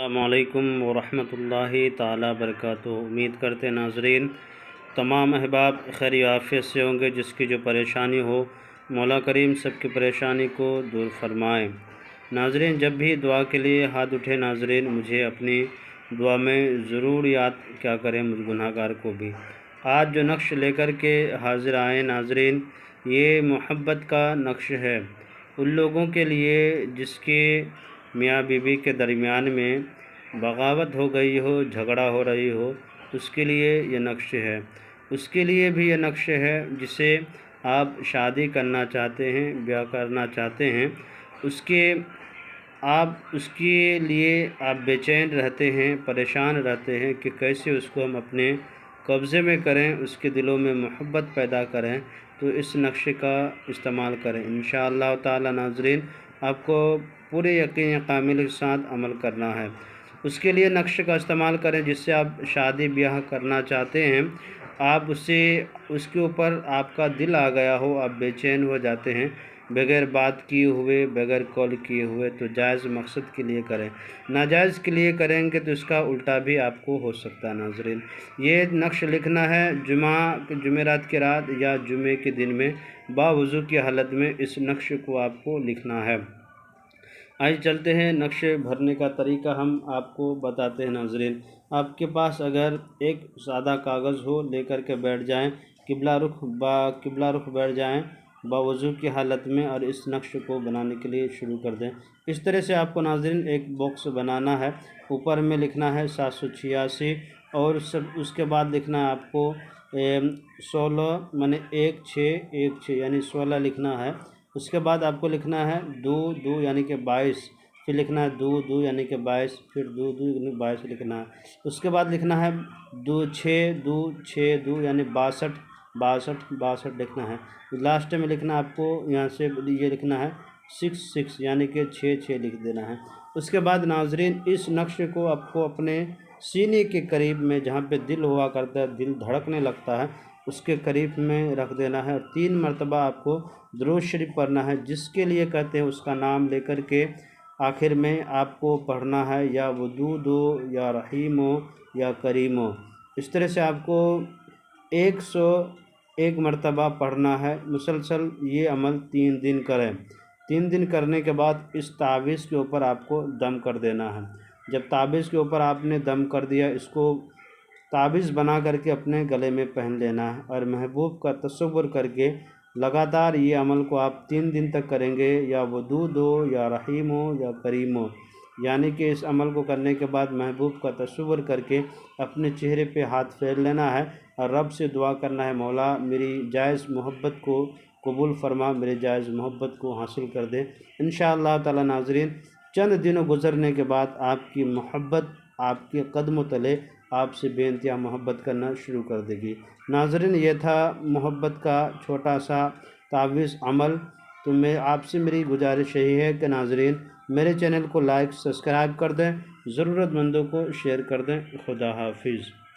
السلام علیکم ورحمۃ اللہ تعالی وبرکاتہ۔ امید کرتے ہیں ناظرین تمام احباب خیر عافیت سے ہوں گے۔ جس کی جو پریشانی ہو مولا کریم سب کی پریشانی کو دور فرمائیں۔ ناظرین جب بھی دعا کے لیے ہاتھ اٹھے ناظرین مجھے اپنی دعا میں ضرور یاد کیا کریں، مجھ گناہ گار کو بھی۔ آج جو نقش لے کر کے حاضر آئے ناظرین یہ محبت کا نقش ہے، ان لوگوں کے لیے جس کے میاں بیوی کے درمیان میں بغاوت ہو گئی ہو، جھگڑا ہو رہی ہو، اس کے لیے یہ نقش ہے۔ اس کے لیے بھی یہ نقش ہے جسے آپ شادی کرنا چاہتے ہیں، بیاہ کرنا چاہتے ہیں، اس کے لیے آپ بے چین رہتے ہیں، پریشان رہتے ہیں کہ کیسے اس کو ہم اپنے قبضے میں کریں، اس کے دلوں میں محبت پیدا کریں، تو اس نقش کا استعمال کریں۔ انشاءاللہ تعالی ناظرین آپ کو پورے یقین کامل کے ساتھ عمل کرنا ہے۔ اس کے لیے نقش کا استعمال کریں جس سے آپ شادی بیاہ کرنا چاہتے ہیں، آپ اس کے اوپر آپ کا دل آ گیا ہو، آپ بے چین ہو جاتے ہیں بغیر بات کیے ہوئے، بغیر کال کیے ہوئے، تو جائز مقصد کے لیے کریں۔ ناجائز کے لیے کریں گے تو اس کا الٹا بھی آپ کو ہو سکتا ہے ناظرین۔ یہ نقش لکھنا ہے جمعرات کی رات یا جمعے کے دن میں باوضو کی حالت میں اس نقش کو آپ کو لکھنا ہے۔ آج چلتے ہیں نقش بھرنے کا طریقہ ہم آپ کو بتاتے ہیں ناظرین۔ آپ کے پاس اگر ایک سادہ کاغذ ہو لے کر کے بیٹھ جائیں، قبلہ رخ بیٹھ جائیں باوضو کی حالت میں، اور اس نقش کو بنانے کے لیے شروع کر دیں۔ اس طرح سے آپ کو ناظرین ایک باکس بنانا ہے، اوپر میں لکھنا ہے 786 اور اس کے بعد لکھنا ہے آپ کو 16 یعنی 16 یعنی 16 لکھنا ہے۔ اس کے بعد آپ کو لکھنا ہے 2 یعنی کہ 22، پھر لکھنا ہے 2 یعنی کہ 22، پھر 2 یعنی 22 لکھنا ہے۔ اس کے بعد لکھنا ہے 6 یعنی 62 لکھنا ہے۔ لاسٹ میں لکھنا آپ کو یہاں سے یہ لکھنا ہے 6 یعنی کہ 6 لکھ دینا ہے۔ اس کے بعد ناظرین اس نقش کو آپ کو اپنے سینے کے قریب میں جہاں پہ دل ہوا کرتا ہے، دل دھڑکنے لگتا ہے، اس کے قریب میں رکھ دینا ہے، اور 3 مرتبہ آپ کو درود شریف پڑھنا ہے۔ جس کے لیے کہتے ہیں اس کا نام لے کر کے آخر میں آپ کو پڑھنا ہے، یا ودود ہو، یا رحیم ہو، یا کریم ہو۔ اس طرح سے آپ کو 101 مرتبہ پڑھنا ہے مسلسل۔ یہ عمل 3 دن کریں۔ 3 دن کرنے کے بعد اس تعویذ کے اوپر آپ کو دم کر دینا ہے۔ جب تعویذ کے اوپر آپ نے دم کر دیا، اس کو تعویذ بنا کر کے اپنے گلے میں پہن لینا ہے، اور محبوب کا تصور کر کے لگاتار یہ عمل کو آپ 3 دن تک کریں گے، یا ودود ہو، یا رحیم ہو، یا کریم ہو۔ یعنی کہ اس عمل کو کرنے کے بعد محبوب کا تصور کر کے اپنے چہرے پہ ہاتھ پھیر لینا ہے، اور رب سے دعا کرنا ہے مولا میری جائز محبت کو قبول فرما، میرے جائز محبت کو حاصل کر دے۔ انشاءاللہ تعالی ناظرین چند دنوں گزرنے کے بعد آپ کی محبت آپ کے قدموں تلے آپ سے بے انتہا محبت کرنا شروع کر دے گی۔ ناظرین یہ تھا محبت کا چھوٹا سا تعویذ عمل۔ تو آپ سے میری گزارش یہی ہے کہ ناظرین میرے چینل کو لائک سبسکرائب کر دیں، ضرورت مندوں کو شیئر کر دیں۔ خدا حافظ۔